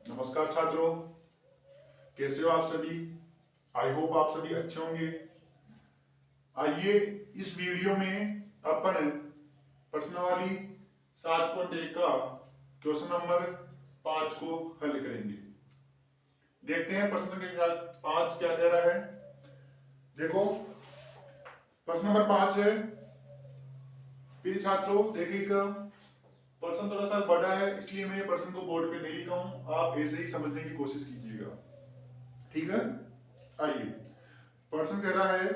नमस्कार छात्रों, कैसे हो आप सभी। आई होप आप सभी अच्छे होंगे। आइए इस वीडियो में अपन प्रश्नावली 7.1 का क्वेश्चन नंबर 5 को हल करेंगे। देखते हैं प्रश्न संख्या 5 क्या कह रहा है। देखो, प्रश्न नंबर 5 है। प्रिय छात्रों देखिएगा, प्रश्न थोड़ा सा बड़ा है इसलिए मैं प्रश्न को बोर्ड पे नहीं लिखा हूं, आप ऐसे ही समझने की कोशिश कीजिएगा, ठीक है। आइए, प्रश्न कह रहा है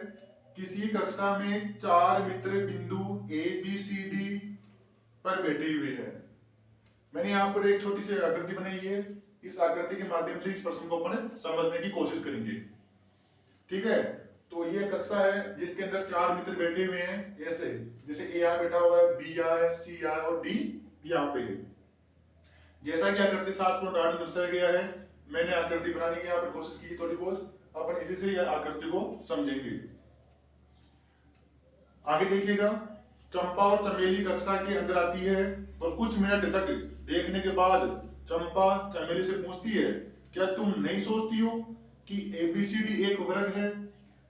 किसी कक्षा में 4 मित्र बिंदु ए बी सी डी पर बैठे हुए हैं। मैंने यहाँ पर एक छोटी सी आकृति बनाई है। इस आकृति के माध्यम से इस प्रश्न को अपन समझने की कोशिश करेंगे, ठीक है। तो ये कक्षा है जिसके अंदर 4 मित्र बैठे हुए हैं, ऐसे जैसे ए यहाँ बैठा हुआ है, बी यहाँ है, सी यहाँ है और डी यहाँ पे है। जैसा कि आकृति 7.8 दर्शाया गया है, मैंने आकृति बनाने की यहाँ पर कोशिश की थोड़ी बहुत, अपन इसी से यह आकृति को समझेंगे। आगे देखिएगा, चंपा और चमेली कक्षा के अंदर आती है और कुछ मिनट तक देखने के बाद चंपा चमेली से पूछती है, क्या तुम नहीं सोचती हो कि एबीसीडी एक वर्ग है।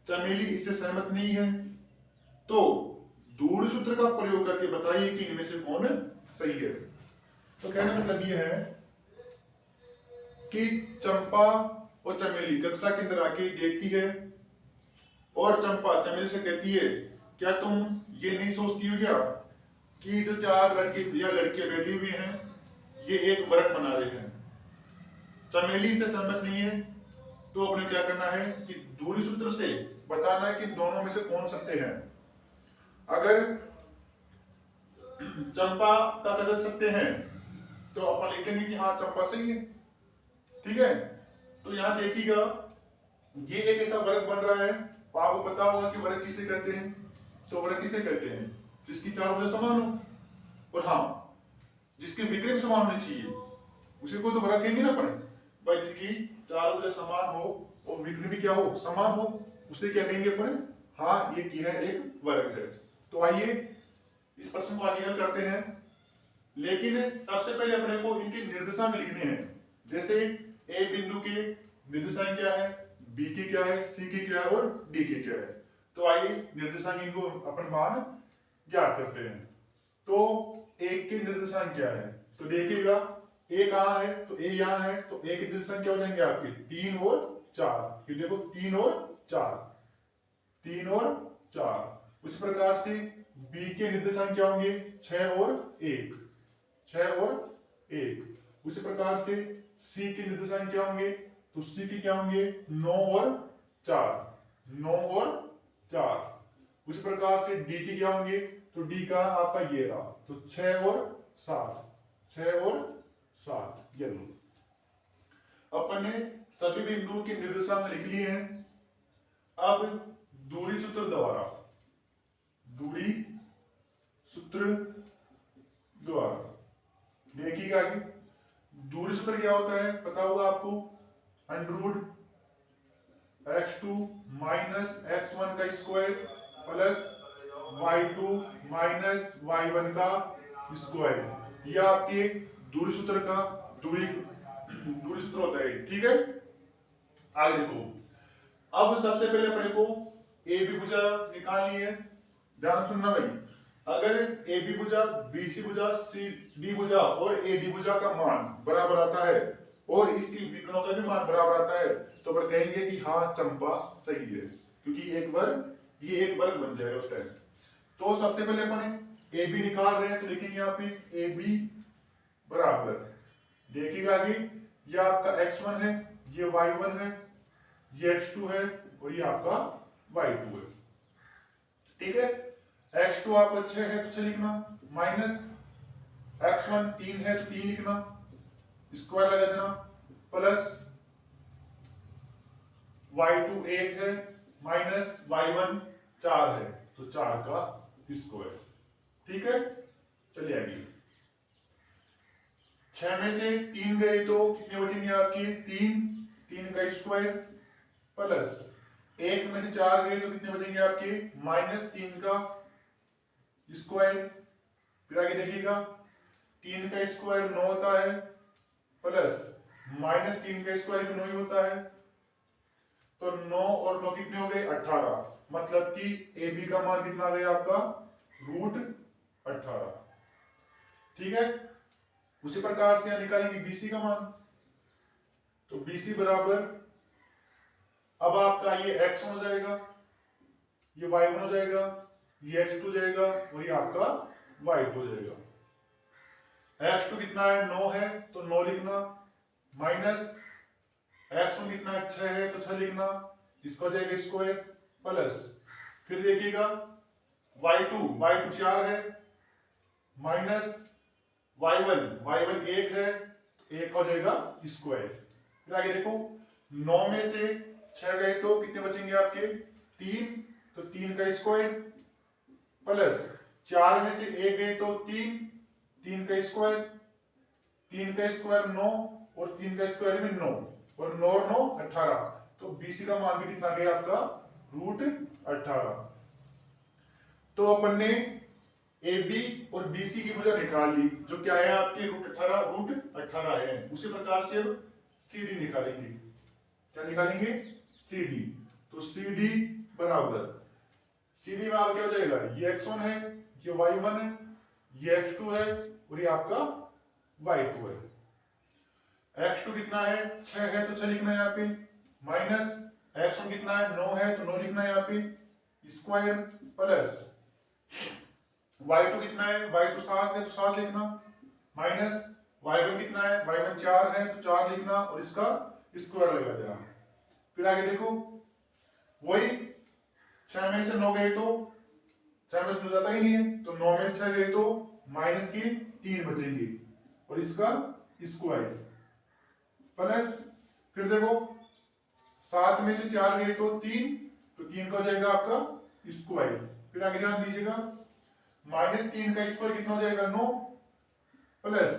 चमेली इससे सहमत नहीं है, तो दूर सूत्र का प्रयोग करके बताइए कि इनमें से कौन सही है। तो कहने का मतलब यह है कि चंपा और चमेली कक्षा के अंदर आके देखती है और चंपा चमेली से कहती है, क्या तुम ये नहीं सोचती हो क्या कि जो 4 लड़के या लड़कियां बैठी हुई हैं ये एक वर्ग बना रहे हैं। चमेली से सहमत नहीं है, तो अपने क्या करना है कि दूरी सूत्र से बताना है कि दोनों में से कौन सत्य है। अगर चंपा का कदर सत्य है तो अपन लिखेंगे कि हाँ चंपा सही है, ठीक है। तो यहां देखिएगा, ये एक ऐसा वर्ग बन रहा है। आपको पता होगा कि वर्ग किसे कहते हैं। तो वर्ग किसे कहते हैं जिसकी चारों भुजा समान हो, और हाँ जिसके विक्रम समान होनी चाहिए उसी को तो वर्ग कहेंगे ना पड़े भाई। जिनकी चारों भुजा समान हो और विक्रम भी क्या हो, समान हो, उसे क्या कहेंगे अपने, हाँ ये की है एक वर्ग है। तो आइए इस प्रश्न को आगे हल करते हैं, लेकिन सबसे पहले अपने को इनके निर्देशांक लिखने हैं। जैसे ए बिंदु के निर्देशांक क्या है, बी की क्या है, सी की क्या है और डी की क्या है। तो आइए निर्देशांक इनको अपन मान ज्ञात करते हैं। तो एक के निर्देशांक क्या है, तो देखिएगा ए कहाँ है, तो ए यहाँ है, तो ए के निर्देशांक क्या हो जाएंगे आपके 3 और 4। ये देखो 3 और 4, 3 और 4। उसी प्रकार से बी के निर्देशांक क्या होंगे 6 और 1, 6 और 1। उसी प्रकार से सी के निर्देशांक क्या होंगे, तो सी के क्या होंगे 9 और 4, 9 और 4। उसी प्रकार से डी की क्या होंगे, तो डी का आपका ये रहा, तो 6 और 7, 6 और 7। ये लो, अपन ने सभी बिंदुओं के निर्देशांक लिख लिए हैं। अब दूरी सूत्र द्वारा, दूरी सूत्र द्वारा देखिएगा आगे। दूरी सूत्र क्या होता है पता होगा आपको, अंडररूट x2 माइनस x1 का square plus y2 minus y1 का स्क्वायर। यह आपके दूरी सूत्र का दूरी सूत्र होता है, ठीक है। आगे देखो, अब सबसे पहले अपने को ए बी भुजा निकालनी है। ध्यान सुनना भाई, अगर ए बी भुजा, बी सी भुजा, सी डी भुजा और ए डी भुजा का मान बराबर आता है और इसकी विकर्णों का भी मान बराबर आता है, तो अपन कहेंगे कि हाँ चंपा सही है, क्योंकि एक वर्ग, ये एक वर्ग बन जाएगा उस टाइम। तो सबसे पहले अपन ए बी निकाल रहे हैं, तो लिखेंगे यहाँ पे ए बी बराबर, देखिएगा आगे, ये आपका x1 है, ये y1 है, ये x2 है और ये आपका y2 है, ठीक है। x2 आपका 6 है तो 6 लिखना, माइनस x1 3 है तो 3 लिखना, स्क्वायर लगा देना, प्लस y2 1 है, माइनस y1 4 है तो 4 का स्क्वायर, ठीक है। चलिए आगे, 6 में से 3 गए तो कितने बचेंगे आपके 3, 3 का स्क्वायर, प्लस 1 में से 4 गए तो कितने बचेंगे आपके -3 का स्क्वायर। फिर आगे देखिएगा 3 का स्क्वायर 9 होता है, प्लस -3 का स्क्वायर भी 9 ही होता है। तो 9 और 9 कितने हो गए 18, मतलब कि ए बी का मान कितना आ गया आपका √18। ठीक है, उसी प्रकार से यहां निकालेंगे बीसी का मान। तो बीसी बराबर, अब आपका ये x1 हो जाएगा, ये y1 हो जाएगा, ये x2 हो जाएगा और ये आपका y2 हो जाएगा। x2 कितना है 9 है तो 9 लिखना, माइनस x1 कितना है 6 है तो 6 लिखना, इसका हो जाएगा स्क्वायर, प्लस फिर देखिएगा y2 4 है, माइनस y1 1 है, 1 हो जाएगा स्क्वायर। फिर आगे देखो 9 में से 6 गए तो कितने बचेंगे आपके 3, तो 3 का स्क्वायर, प्लस 4 में से 1 गए तो 3 का स्क्वायर, 3 का स्क्वायर 9 और 3 का स्क्वायर भी 9 और 9 और 9 18। तो बीसी का मान भी कितना गया आपका √18। तो अपन ने ए बी और बीसी की भुजा निकाल ली, जो क्या है आपके √18 है। उसी प्रकार से अब सी डी निकालेंगे। क्या निकालेंगे सी डी। तो सी डी बराबर, सी डी में आपका क्या हो जाएगा, ये x1 है, ये y1 है, ये x2 है और ये आपका y2 है। x2 कितना है 6 है तो 6 लिखना है यहाँ पे, माइनस x1 कितना है 9 है तो 9 लिखना है यहाँ पे स्क्वायर, प्लस y2 कितना है y2 7 है तो 7 लिखना, माइनस y1 कितना है y1 4 है तो 4 लिखना और इसका स्क्वायर लगा देना। फिर आगे देखो वही 6 में से 9 गए तो 6 में से 9 जाता ही नहीं है, तो 9 में से 6 गए तो माइनस के 3 बचेंगे और इसका स्क्वायर, प्लस फिर देखो 7 में से 4 गए तो 3, तो 3 का हो जाएगा आपका स्क्वायर। फिर आगे ध्यान दीजिएगा -3 का स्क्वायर कितना हो जाएगा 9, प्लस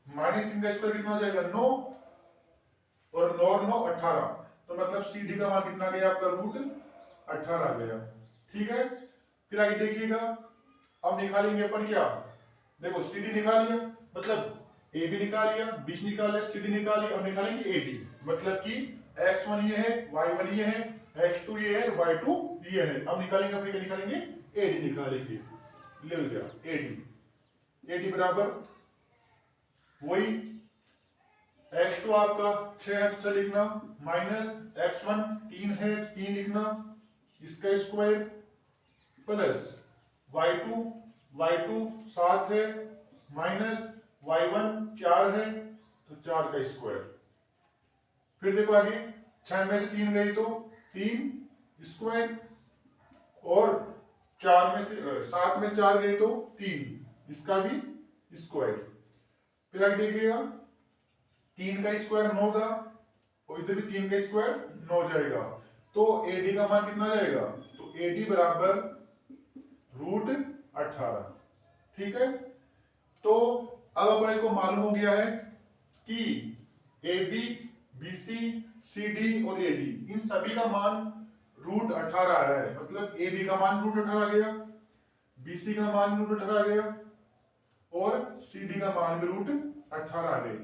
-3 का स्क्वायर कितना हो जाएगा 9 और 9 और 9 18। तो मतलब सी डी का मान कितना गया आपका √18 गया। ठीक है, फिर आगे देखिएगा अब निकालेंगे अपन क्या, देखो सी डी निकाल लिया, मतलब ए बी निकाल लिया, बीस निकाल लिया, सी डी निकाल लिया, अब निकालेंगे ए डी, मतलब कि x1 ये है, y1 ये है, x2 ये है, y2 ये है। अब निकालेंगे अपने क्या निकालेंगे ए डी निकालेंगे। ले लीजिए ए डी बराबर वही x2 आपका 6 है तो 6 लिखना, माइनस x1 3 है तो 3 लिखना, इसका स्क्वायर, प्लस y2 7 है, माइनस y1 4 है तो 4 का स्क्वायर। फिर देखो आगे 6 में से 3 गए तो 3 स्क्वायर और 4 में से 7 में से 4 गए तो 3, इसका भी स्क्वायर। फिर आगे देखिएगा 3 का स्क्वायर 9 का और इधर भी 3 का स्क्वायर 9 जाएगा, तो AD का मान कितना जाएगा, तो AD बराबर √18। ठीक है, तो अब अपने को मालूम हो गया है कि AB, BC, CD और AD इन सभी का मान √18 आ रहा है, मतलब AB का मान √18 आ गया, BC का मान √18 आ गया और CD का मान भी √18 आ गए।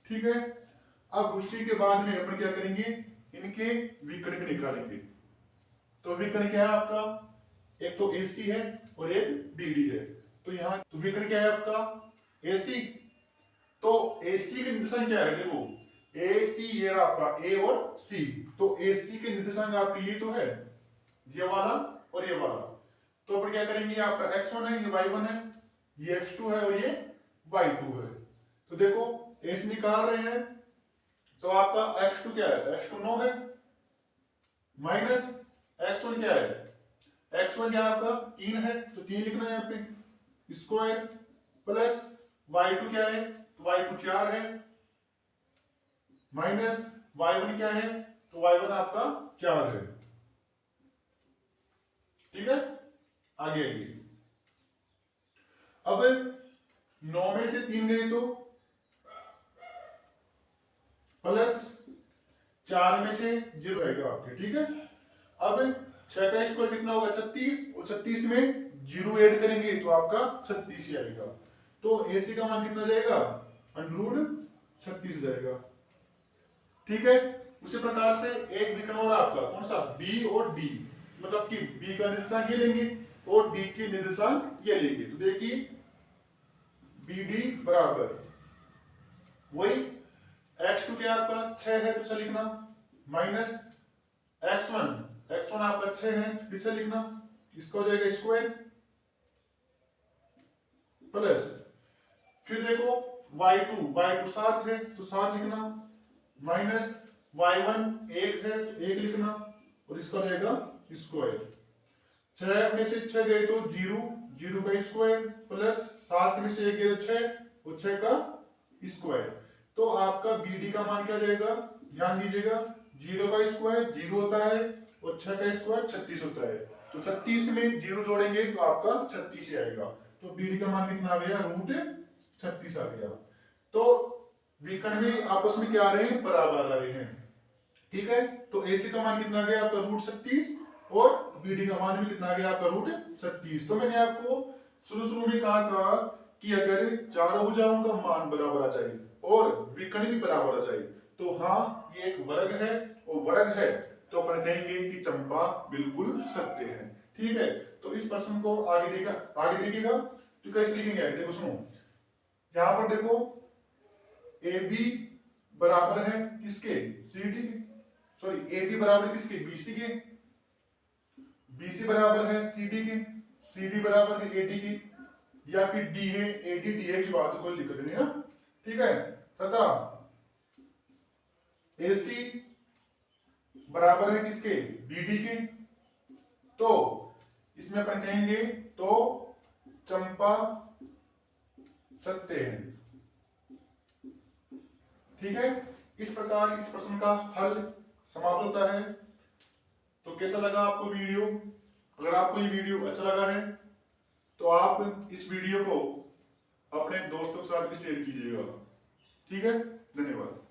ठीक है, अब उसी के बाद में अपन क्या करेंगे, इनके विकर्ण निकालेंगे। तो विकर्ण क्या है आपका, एक तो AC है और एक BD है। तो यहाँ तो विकर्ण क्या है आपका AC, तो AC के निर्देशांक क्या है, देखो AC ये रहा आपका A और C, तो AC के निर्देशांक आपके ये तो है, ये वाला और ये वाला। तो अपन क्या करेंगे, आपका x1 है, ये y1 है, ये x2 है और ये y2 है। तो देखो AC निकाल रहे हैं तो आपका x2 क्या है, x2 9 है, माइनस x1 क्या है, x1 क्या आपका 3 है तो 3 लिखना है यहाँ पे स्क्वायर, प्लस y2 क्या है, तो y2 4 है, माइनस y1 क्या है, तो y1 आपका 4 है। ठीक है, आगे आइए, अब 9 में से 3 गए तो प्लस 4 में से 0 आएगा आपके। ठीक है, अब 6 का स्क्वायर कितना होगा 36 और 36 में 0 ऐड करेंगे तो आपका 36 ही आएगा। तो AC का मान कितना जाएगा √36 जाएगा। ठीक है। उसी प्रकार से एक विकर्ण और आपका कौन सा, बी और डी, मतलब कि बी का निर्देशांक ये लेंगे और डी के निर्देशांक ये लेंगे। तो देखिए बी डी बराबर वही x2 क्या आपका 6 है तो 6 लिखना, माइनस x1 आपका 6 है फिर से लिखना, इसका हो जाएगा स्क्वायर, प्लस फिर देखो y2 7 है तो 7 लिखना, माइनस y1 1 है तो 1 लिखना और इसका हो जाएगा स्क्वायर। 6 में से 6 गए तो 0 का स्क्वायर, प्लस 7 में से 1 गए तो 6 और 6 का स्क्वायर। तो आपका BD का मान क्या जाएगा, ध्यान दीजिएगा 0 का स्क्वायर 0 होता है और 6 का स्क्वायर 36 होता है, तो 36 में 0 जोड़ेंगे तो आपका 36 आएगा। तो BD का मान कितना आ गया, √36 आ गया। तो विकर्ण भी आपस में क्या आ रहे हैं, बराबर आ रहे हैं, ठीक है। तो AC का मान कितना आ गया आपका √36 और BD का मान भी कितना आ गया आपका √36। तो मैंने आपको शुरू में कहा था कि अगर चारों भुजाओं का मान बराबर आ जाए और विकर्ण भी बराबर आ जाए तो हाँ ये एक वर्ग है, और वर्ग है तो अपन कहेंगे कि चंपा बिल्कुल सत्य है, ठीक है। तो इस प्रश्न को आगे देखिएगा तो कैसे लिखेंगे, देखो सुनो, यहां पर देखो AB बराबर है किसके, CD के, सॉरी AB बराबर किसके, BC के, BC बराबर है CD के, CD बराबर है AD की, या फिर D है AD DA की बात कोई दिक्कत नहीं ना, ठीक है। तथा AC बराबर है किसके, BD के, तो इसमें अपन कहेंगे तो चंपा सत्य है, ठीक है। इस प्रकार इस प्रश्न का हल समाप्त होता है। तो कैसा लगा आपको वीडियो, अगर आपको ये वीडियो अच्छा लगा है तो आप इस वीडियो को अपने दोस्तों के साथ भी शेयर कीजिएगा, ठीक है। धन्यवाद।